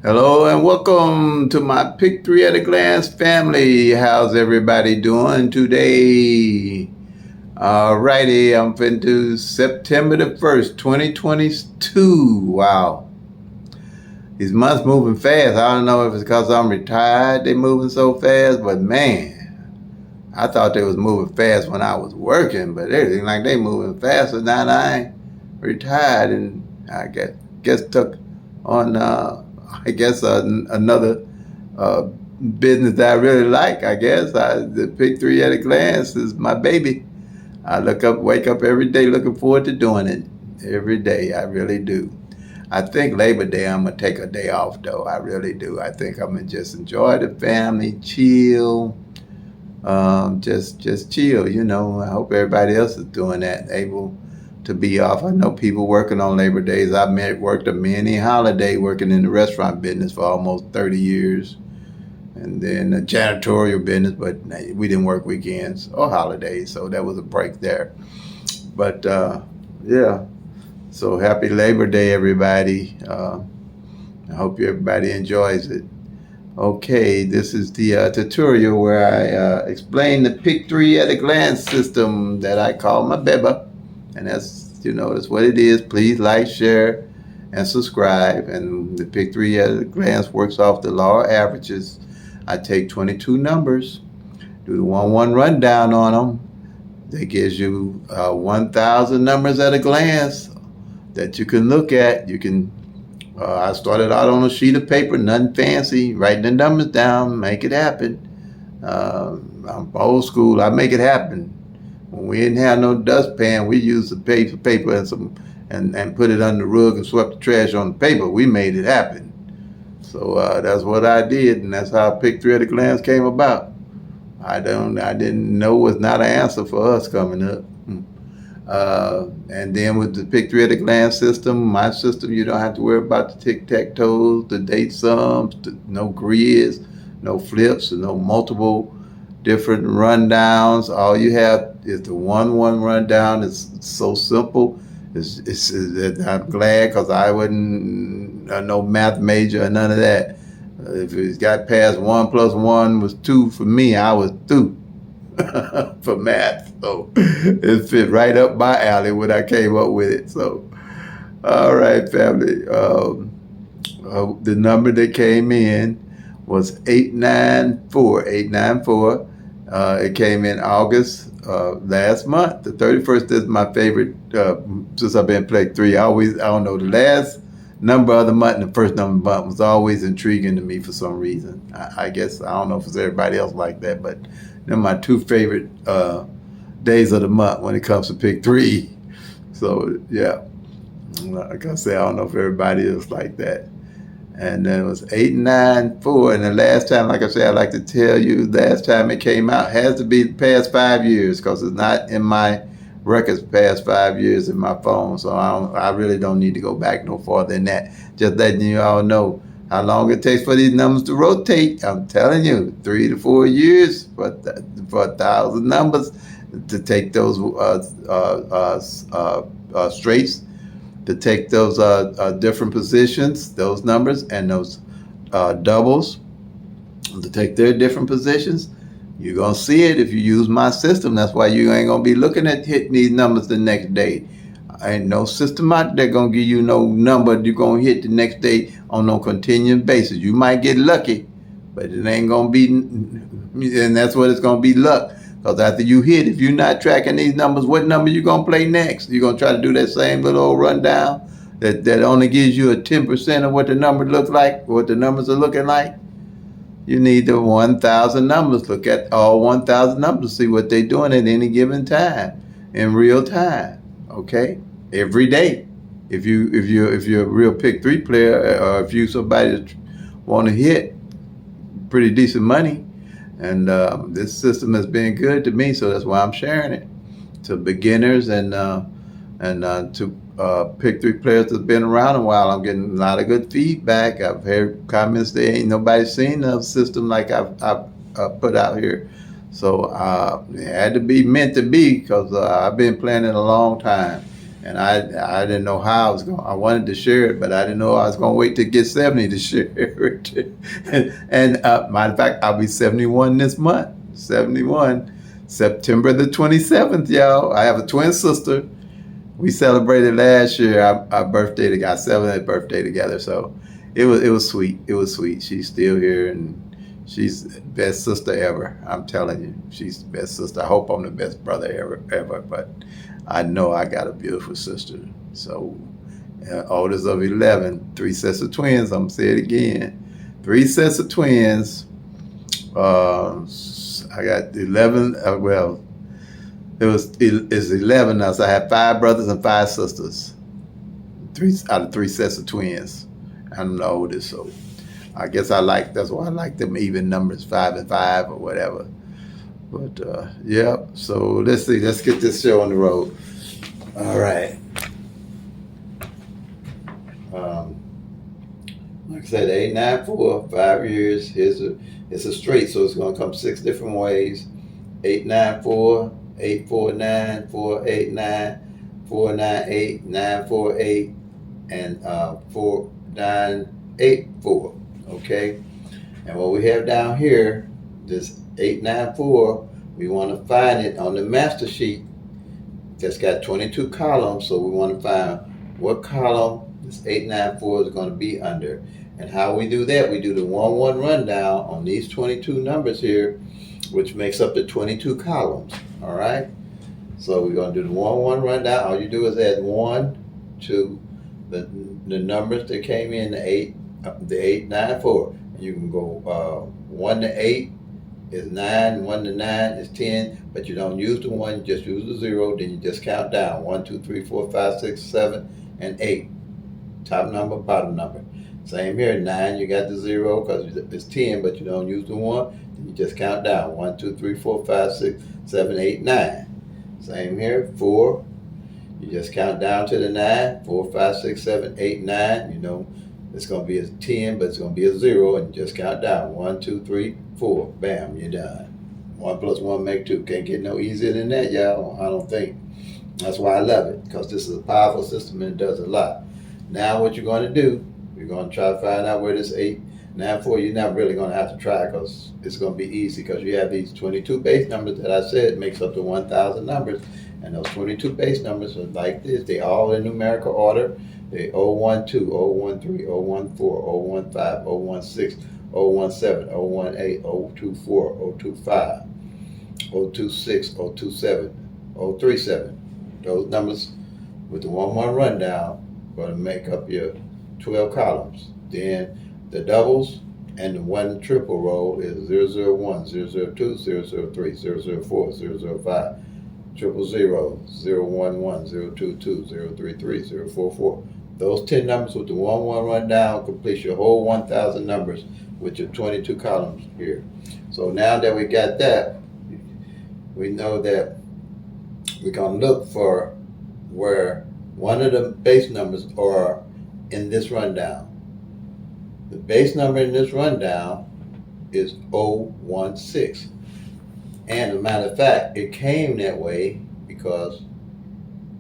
Hello and welcome to my Pick 3 at a Glance family. How's everybody doing today? Alrighty, I'm into September the 1st, 2022. Wow. These months moving fast. I don't know if it's because I'm retired, they moving so fast, but man, I thought they was moving fast when I was working, but everything like they moving faster now that I ain't retired and I guess took on another uh, business that I really like. The Pick 3 at a Glance is my baby. Wake up every day looking forward to doing it. Every day, I really do. I think Labor Day I'm gonna take a day off though. I really do. I think I'm gonna just enjoy the family, chill, just chill. I hope everybody else is doing that, able to be off. I know people working on Labor Days. Worked a mini holiday working in the restaurant business for almost 30 years, and then the janitorial business, but we didn't work weekends or holidays, so that was a break there. But yeah, so happy Labor Day, everybody. I hope everybody enjoys it. Okay, this is the tutorial where I explain the Pick 3 at a Glance system that I call my Beba. And that's what it is. Please like, share, and subscribe. And the Pick 3 at a Glance works off the law of averages. I take 22 numbers, do the 1-1 rundown on them. That gives you 1,000 numbers at a glance that you can look at. I started out on a sheet of paper, nothing fancy, writing the numbers down, make it happen. I'm old school, I make it happen. When we didn't have no dustpan, we used the paper and put it under the rug and swept the trash on the paper. We made it happen. So that's what I did, and that's how Pick 3 at a Glance came about. I didn't know was not an answer for us coming up. And then with the Pick 3 at a Glance system, my system, you don't have to worry about the tic-tac-toes, the date sums, no grids, no flips, no multiple different rundowns. All you have is the 1-1 rundown. It's so simple. I'm glad because I wasn't no math major or none of that. If it got past 1 + 1 was 2 for me, I was through. For math, so it fit right up my alley when I came up with it. So, all right, family. The number that came in was 894. 894. It came in August last month. The 31st is my favorite since I've been Pick 3. I don't know, the last number of the month and the first number of the month was always intriguing to me for some reason. I guess I don't know if it's everybody else like that, but they're my two favorite days of the month when it comes to Pick 3. So yeah, like I said, I don't know if everybody is like that. And then it was 894, and the last time, like I said, I like to tell you, last time it came out has to be the past 5 years because it's not in my records past 5 years in my phone. So I really don't need to go back no farther than that. Just letting you all know how long it takes for these numbers to rotate. I'm telling you, 3 to 4 years for 1,000 numbers to take those straights, to take those different positions, those numbers, and those doubles, to take their different positions. You're going to see it if you use my system. That's why you ain't going to be looking at hitting these numbers the next day. Ain't no system out there going to give you no number you're going to hit the next day on no continuous basis. You might get lucky, but it ain't going to be, and that's what it's going to be, luck. Because after you hit, if you're not tracking these numbers, what number you going to play next? You're going to try to do that same little old rundown that only gives you a 10% of what the number looks like, what the numbers are looking like. You need the 1,000 numbers. Look at all 1,000 numbers, see what they're doing at any given time in real time. Okay, every day. If you're a real Pick 3 player, or if you somebody that want to hit pretty decent money, and this system has been good to me, so that's why I'm sharing it to beginners and to Pick 3 players that's been around a while. I'm getting a lot of good feedback. I've heard comments that ain't nobody seen a system like I've put out here. So it had to be meant to be because I've been playing it a long time. And I didn't know how I was going. I wanted to share it, but I didn't know I was going to wait to get 70 to share it. And matter of fact, I'll be 71 this month. 71, September the 27th, y'all. I have a twin sister. We celebrated last year our birthday. Our 7th birthday together. So it was sweet. It was sweet. She's still here, and she's the best sister ever. I'm telling you, she's the best sister. I hope I'm the best brother ever. But I know I got a beautiful sister. So, oldest of 11, 3 sets of twins. I'm going to say it again. 3 sets of twins. I got 11. Well, it's 11 now. So I have 5 brothers and 5 sisters. 3 out of 3 sets of twins. I'm the oldest, so I guess that's why I like them even numbers, 5 and 5 or whatever. But yeah, so let's see. Let's get this show on the road. All right. Like I said, 894, 5 years. It's a straight, so it's going to come 6 different ways. 894, 849, 489, 498, 948, and 4984. Okay. And what we have down here, this 894, we want to find it on the master sheet. That's got 22 columns, so we want to find what column this 894 is going to be under. And how we do that, we do the 1-1 rundown on these 22 numbers here, which makes up the 22 columns. All right? So we're going to do the 1-1 rundown. All you do is add 1 to the numbers that came in the 894. And you can go 1 to 8 is 9, 1 to 9 is 10, but you don't use the 1, you just use the 0, then you just count down 1, 2, 3, 4, 5, 6, 7, and 8. Top number, bottom number. Same here, 9, you got the 0 because it's 10, but you don't use the 1, then you just count down 1, 2, 3, 4, 5, 6, 7, 8, 9. Same here, 4, you just count down to the 9, 4, 5, 6, 7, 8, 9. You know, it's going to be a 10, but it's going to be a 0, and you just count down 1, 2, 3, 4. Bam, you're done. 1 plus 1 make 2. Can't get no easier than that, y'all. I don't think. That's why I love it, because this is a powerful system and it does a lot. Now what you're going to do, you're going to try to find out where this 894, you're not really going to have to try, because it's going to be easy, because you have these 22 base numbers that I said makes up to 1,000 numbers. And those 22 base numbers are like this. They all in numerical order. They 012, 013, 014, 015, 016, 017, 018, 024, 025, 026, 027, 037. Those numbers with the 1-1 rundown going to make up your 12 columns. Then the doubles and the 1 triple roll is 001, 002, 003, 004, 005, 000, 011, 022, 033, 044. Those 10 numbers with the 1-1 rundown completes your whole 1,000 numbers with your 22 columns here. So now that we got that, we know that we're going to look for where one of the base numbers are in this rundown. The base number in this rundown is 016. And as a matter of fact, it came that way because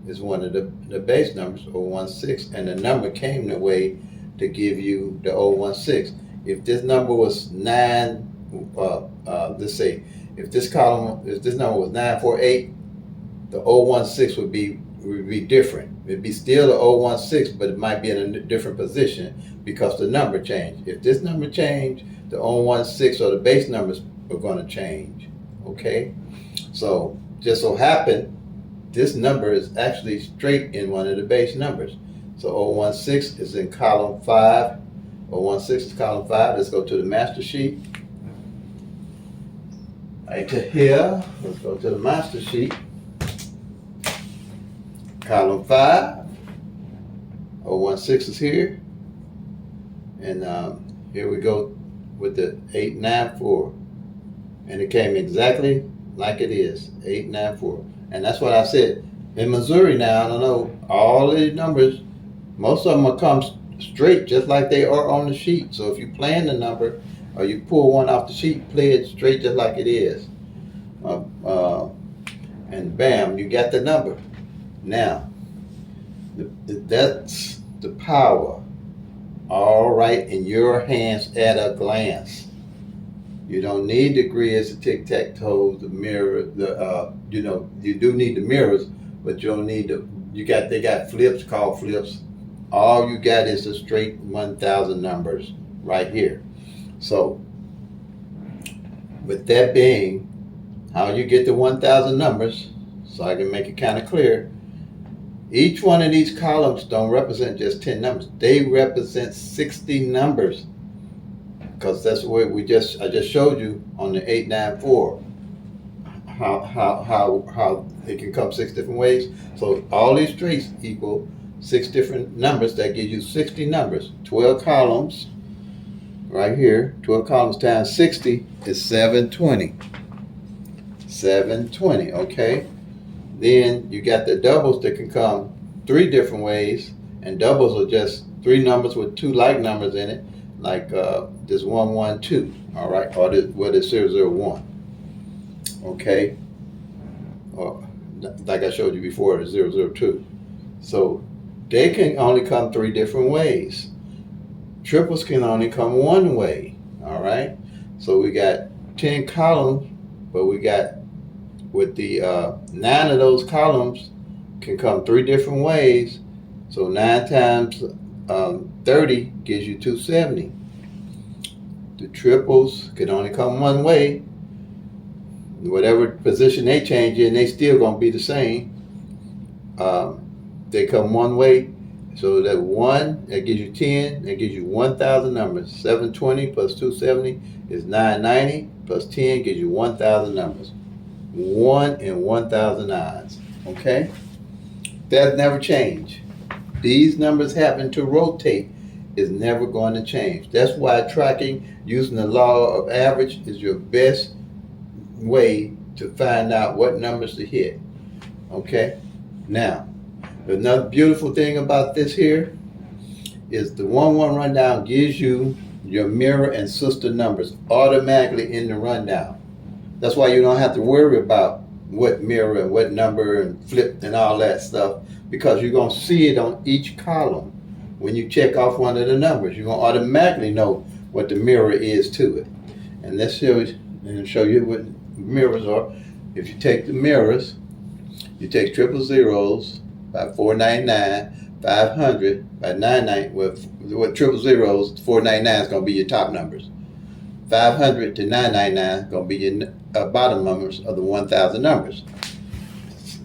it's one of the base numbers, 016, and the number came that way to give you the 016. If this number was 9, let's say, if this number was 948, the 016 would be different. It'd be still the 016, but it might be in a different position because the number changed. If this number changed, the 016 or the base numbers are going to change. Okay? So, just so happened, this number is actually straight in one of the base numbers. So 016 is in column 5. 016 is column 5. Let's go to the master sheet. Right to here. Let's go to the master sheet. Column 5. 016 is here. And here we go with the 894. And it came exactly like it is, 894. And that's what I said. In Missouri now, I don't know, all these numbers, most of them will come straight just like they are on the sheet. So if you plan the number or you pull one off the sheet, play it straight just like it is. And bam, you got the number. Now, That's the power, all right, in your hands at a glance. You don't need the grids, the tic-tac-toe, the mirror, you do need the mirrors, but you don't need they got flips called flips. All you got is the straight 1,000 numbers right here. So, with that being, how you get the 1,000 numbers, so I can make it kind of clear, each one of these columns don't represent just 10 numbers. They represent 60 numbers. Because that's what I just showed you on the 894 how it can come 6 different ways. So all these traits equal 6 different numbers. That gives you 60 numbers. 12 columns right here. 12 columns times 60 is 720. 720, okay? Then you got the doubles that can come 3 different ways, and doubles are just 3 numbers with 2 like numbers in it, like this 112, all right, or this 001, okay, or like I showed you before, the 002. So they can only come 3 different ways. Triples can only come 1 way, all right. So we got 10 columns, but we got with the 9 of those columns can come 3 different ways. So 9 times 30 gives you 270. The triples can only come 1 way. Whatever position they change in, they still gonna be the same. They come 1 way. So that 1, that gives you 10, that gives you 1,000 numbers. 720 plus 270 is 990, plus 10 gives you 1,000 numbers. 1 in 1,000 odds, okay? That never change. These numbers happen to rotate is never going to change. That's why tracking using the law of average is your best way to find out what numbers to hit, okay? Now, another beautiful thing about this here is the 1-1 rundown gives you your mirror and sister numbers automatically in the rundown. That's why you don't have to worry about what mirror and what number and flip and all that stuff, because you're going to see it on each column. When you check off one of the numbers, you're going to automatically know what the mirror is to it. And let's show you what mirrors are. If you take the mirrors, you take triple zeros by 499, 500 by 99. With triple zeros, 499 is going to be your top numbers. 500 to 999 is going to be your bottom numbers of the 1,000 numbers.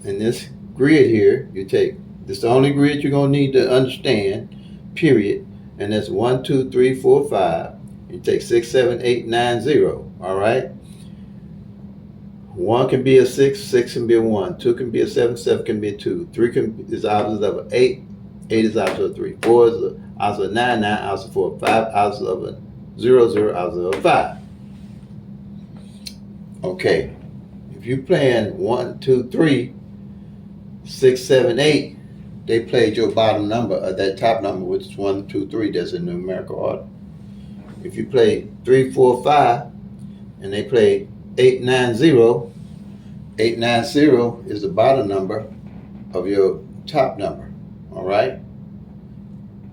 In this grid here, this is the only grid you're going to need to understand, period. And that's 1, 2, 3, 4, 5. You take 6, 7, 8, 9, 0. All right? 1 can be a 6, 6 can be a 1. 2 can be a 7, 7 can be a 2. 3 is opposite of an 8, 8 is opposite of 3. 4 is opposite of 9, 9 opposite of 4. 5 opposite of a 0, 0 opposite of 5. Okay. If you're playing 1, 2, 3, 6, 7, 8, they played your bottom number, that top number, which is 1, 2, 3. That's in numerical order. If you play 3, 4, 5, and they play 8, 9, 0, 8, 9, 0 is the bottom number of your top number. All right?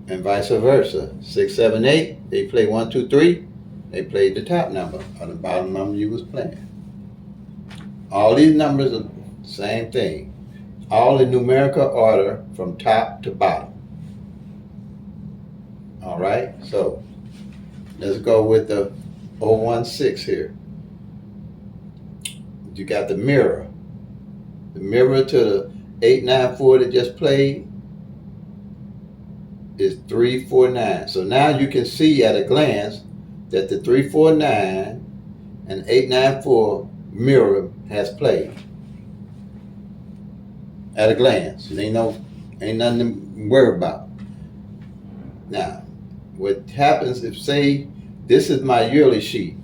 And vice versa. 6, 7, 8, they play 1, 2, 3, they played the top number or the bottom number you was playing. All these numbers are the same thing. All in numerical order from top to bottom. All right? So, let's go with the 016 here. You got the mirror. The mirror to the 894 that just played is 349. So now you can see at a glance that the 349 and 894 mirror has played. At a glance. Ain't nothing to worry about. Now, what happens if, say, this is my yearly sheet.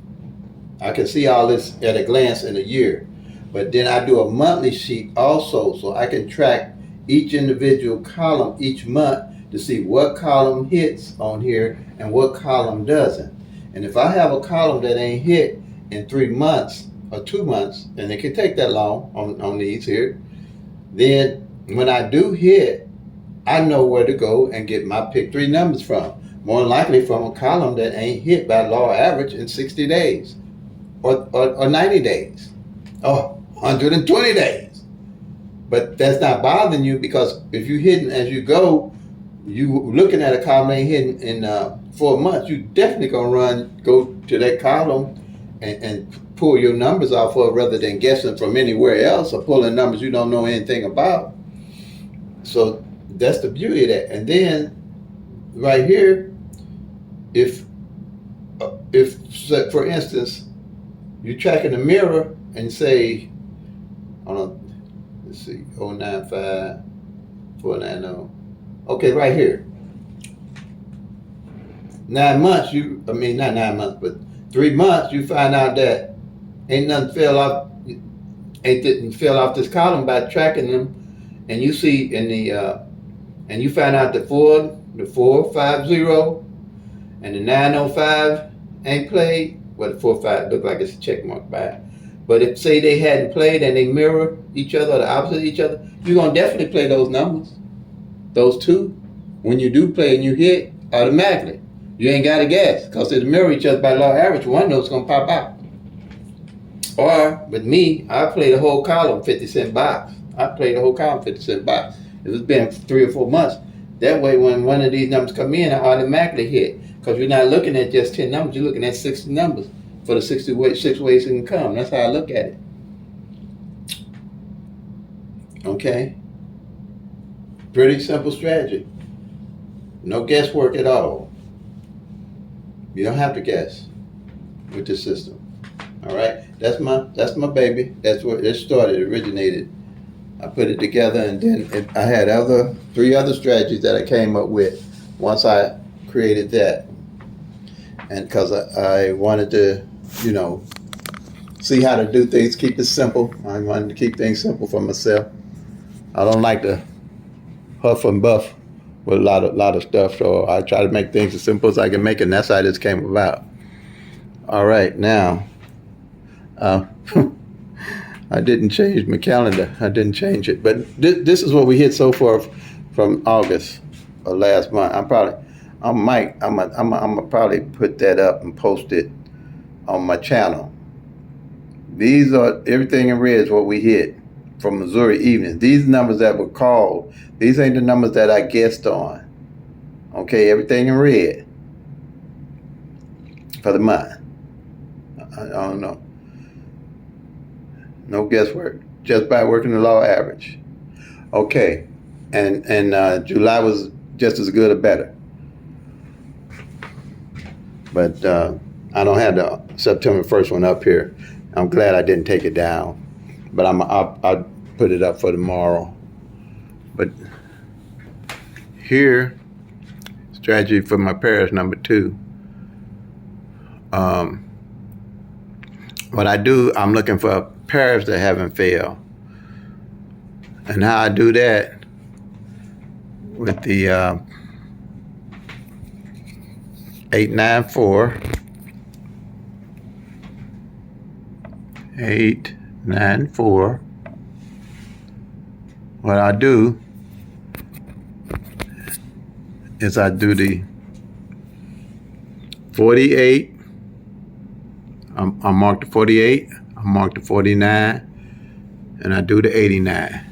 I can see all this at a glance in a year. But then I do a monthly sheet also, so I can track each individual column each month to see what column hits on here and what column doesn't. And if I have a column that ain't hit in 3 months or 2 months, and it can take that long on these here, then when I do hit, I know where to go and get my pick 3 numbers from. More than likely from a column that ain't hit by law average in 60 days or 90 days or 120 days. But that's not bothering you, because if you're hitting as you go, you looking at a column ain't hitting in 4 months, you definitely gonna go to that column and pull your numbers off of, rather than guessing from anywhere else or pulling numbers you don't know anything about. So that's the beauty of that. And then right here, if for instance, you track in the mirror and say, let's see, 095 490. Okay, right here. 9 months, not 9 months, but 3 months, you find out that ain't nothing didn't fell off this column by tracking them, and you see in the and you find out the 450 and the 905 ain't played. Well, the 45 look like it's a check mark by it. But if say they hadn't played and they mirror each other or the opposite of each other, you're gonna definitely play those numbers, those two. When you do play and you hit, automatically, you ain't gotta guess, because they mirror each other by law average. One of those gonna pop out. Or with me, I play the whole column 50-cent box. I play the whole column 50-cent box. If it's been 3 or 4 months, that way when one of these numbers come in, I automatically hit. Because you're not looking at just 10 numbers, you're looking at 60 numbers for the 6 ways it can come. That's how I look at it. Okay? Pretty simple strategy. No guesswork at all. You don't have to guess with this system. All right? That's my baby. That's where it started, originated. I put it together, and then I had 3 other strategies that I came up with once I created that. And because I wanted to, see how to do things, keep it simple. I wanted to keep things simple for myself. I don't like to huff and buff with a lot of stuff, so I try to make things as simple as I can make it, and that's how this came about. All right, now, I didn't change my calendar. I didn't change it, but this is what we hit so far from August of last month. I'm gonna probably put that up and post it on my channel. These are everything in red is what we hit from Missouri evenings. These numbers that were called, these ain't the numbers that I guessed on. Okay, everything in red for the month. I don't know. No guesswork, just by working the law average. Okay, and July was just as good or better. But I don't have the September 1st one up here. I'm glad I didn't take it down, but I'll put it up for tomorrow. But here, strategy for my pairs number 2. What I do, I'm looking for pairs that haven't failed. And how I do that with the 894, 894. What I do is I do the 48. I mark the 48. I mark the 49, and I do the 89.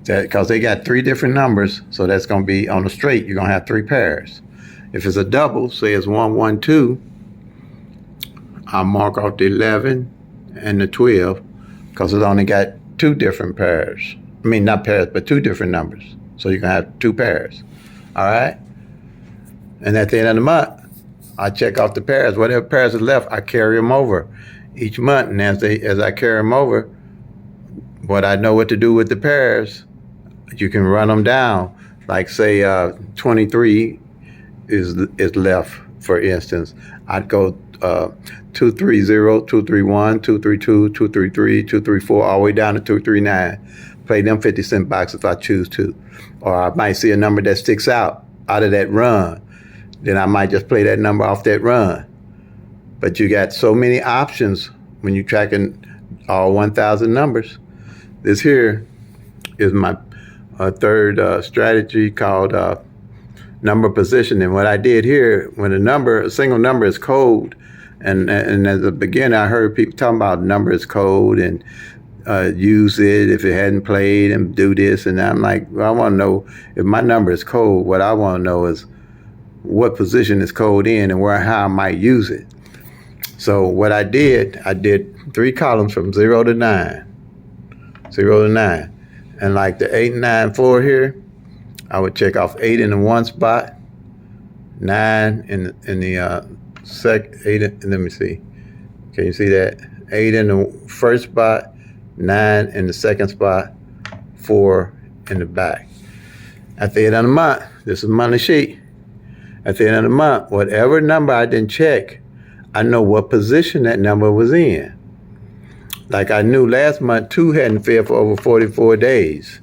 That because they got 3 different numbers, so that's going to be on the straight. You're going to have 3 pairs. If it's a double, say it's 112, I mark off the 11 and the 12, because it's only got 2 different pairs. I mean, not pairs, but 2 different numbers. So you're going to have 2 pairs. All right? And at the end of the month, I check off the pairs. Whatever pairs are left, I carry them over each month. And as I carry them over, what I know what to do with the pairs, you can run them down. Like say 23 is left, for instance. I'd go 230, 231, 232, 233, 234, all the way down to 239. Play them 50-cent box if I choose to. Or I might see a number that sticks out of that run. Then I might just play that number off that run. But you got so many options when you're tracking all 1,000 numbers. This here is my a third strategy called number position. And what I did here, when a single number is code, and at the beginning I heard people talking about number is code and use it if it hadn't played and do this, and I'm like, well, I want to know if my number is code. What I want to know is what position is code in and how I might use it. So what I did 3 columns from 0 to 9. 0 to 9. And like the 8, 9, 4 here, I would check off 8 in the one spot, 9 in the let me see. Can you see that? 8 in the first spot, 9 in the second spot, 4 in the back. At the end of the month, this is monthly sheet. At the end of the month, whatever number I didn't check, I know what position that number was in. Like I knew last month 2 hadn't failed for over 44 days.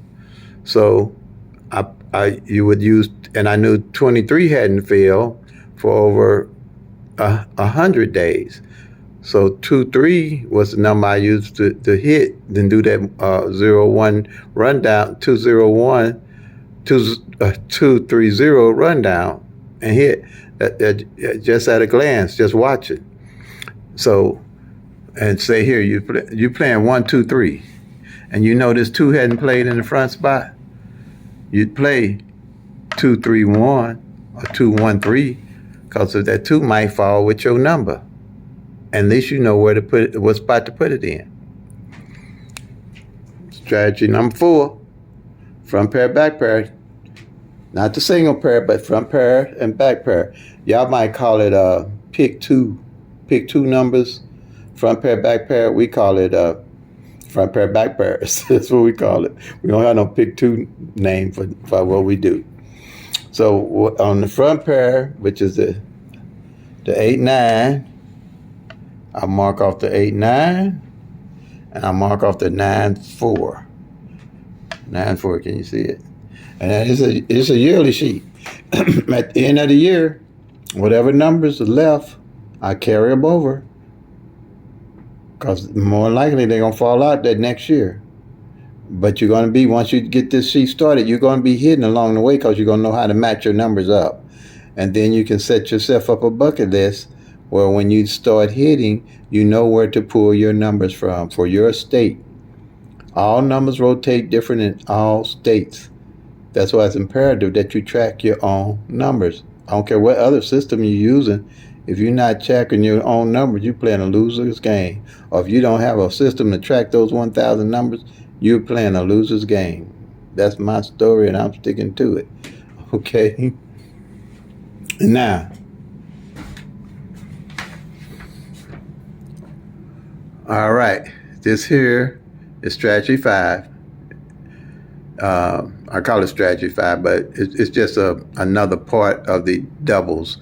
So you would use, and I knew 23 hadn't failed for over 100 days. So 2-3 was the number I used to hit, then do that 0-1 rundown, 2-0-1, 2-3-0 rundown, and hit that just at a glance, just watch it. So, and say here, you playing 1, 2, 3, and you know this 2 hadn't played in the front spot. You'd play 2-3-1 or 2-1-3, because of that 2 might fall with your number. At least you know where to put it, what spot to put it in. Strategy number 4, front pair, back pair. Not the single pair, but front pair and back pair. Y'all might call it PICK-2. PICK-2 numbers, front pair, back pair. We call it front pair, back pairs. That's what we call it. We don't have no PICK-2 name for what we do. So on the front pair, which is the 8-9, I mark off the 8-9, and I mark off the 9-4. 9-4, can you see it? And it's a yearly sheet. At the end of the year, whatever numbers are left, I carry them over, because more likely they're going to fall out that next year. But you're going to be, once you get this sheet started, you're going to be hidden along the way, because you're going to know how to match your numbers up. And then you can set yourself up a bucket list where when you start hitting, you know where to pull your numbers from for your state. All numbers rotate different in all states. That's why it's imperative that you track your own numbers. I don't care what other system you're using. If you're not tracking your own numbers, you're playing a loser's game. Or if you don't have a system to track those 1,000 numbers, you're playing a loser's game. That's my story, and I'm sticking to it. Okay? Now, all right, this here is strategy 5. I call it strategy 5, but it's just another part of the doubles.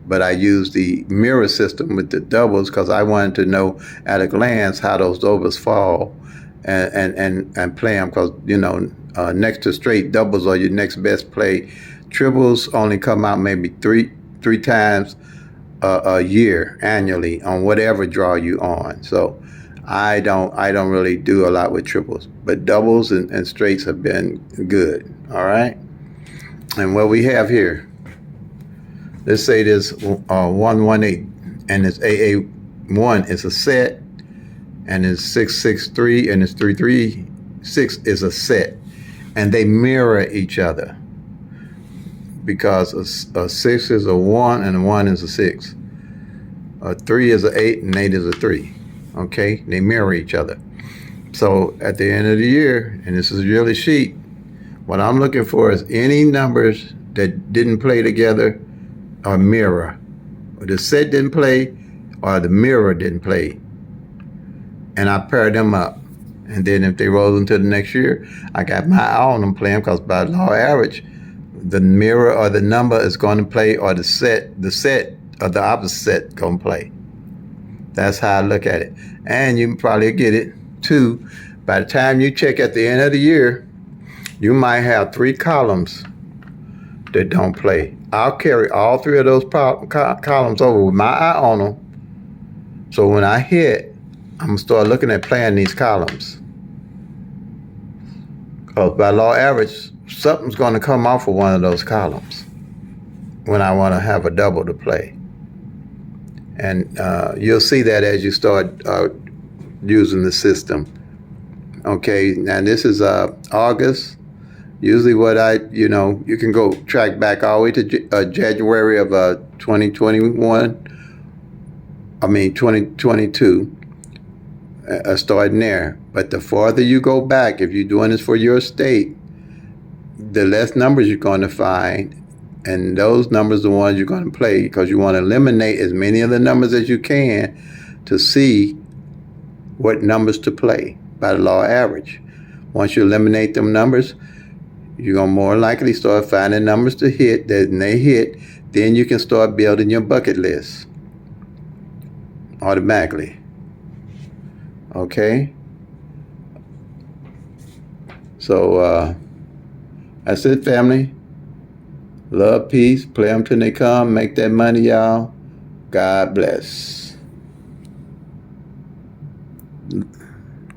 But I use the mirror system with the doubles because I wanted to know at a glance how those overs fall and play them, because, you know, next to straight, doubles are your next best play. Triples only come out maybe three times a year, annually, on whatever draw you on. So I don't really do a lot with triples, but doubles and straights have been good. All right. And what we have here, let's say this 118, and this AA1 is a set, and it's 663, and it's 336 is a set, and they mirror each other, because a 6 is a 1 and a 1 is a 6. A 3 is an 8 and 8 is a 3. Okay, they mirror each other. So at the end of the year, and this is a yearly sheet, what I'm looking for is any numbers that didn't play together or mirror. Or the set didn't play or the mirror didn't play. And I pair them up. And then if they roll into the next year, I got my eye on them playing, because by law average, the mirror or the number is going to play, or the set or the opposite set going to play. That's how I look at it. And you probably get it too. By the time you check at the end of the year, you might have 3 columns that don't play. I'll carry all 3 of those columns over with my eye on them. So when I hit, I'm going to start looking at playing these columns. Because by law average, something's going to come off of one of those columns when I want to have a double to play. And you'll see that as you start using the system. Okay, now this is August. Usually what you can go track back all the way to January of 2022, starting there. But the farther you go back, if you're doing this for your state, the less numbers you're going to find, and those numbers are the ones you're going to play, because you want to eliminate as many of the numbers as you can to see what numbers to play by the law of average. Once you eliminate them numbers, you're going to more likely start finding numbers to hit. Then they hit, then you can start building your bucket list automatically. Okay? So that's it, family. Love, peace, play them till they come. Make that money, y'all. God bless.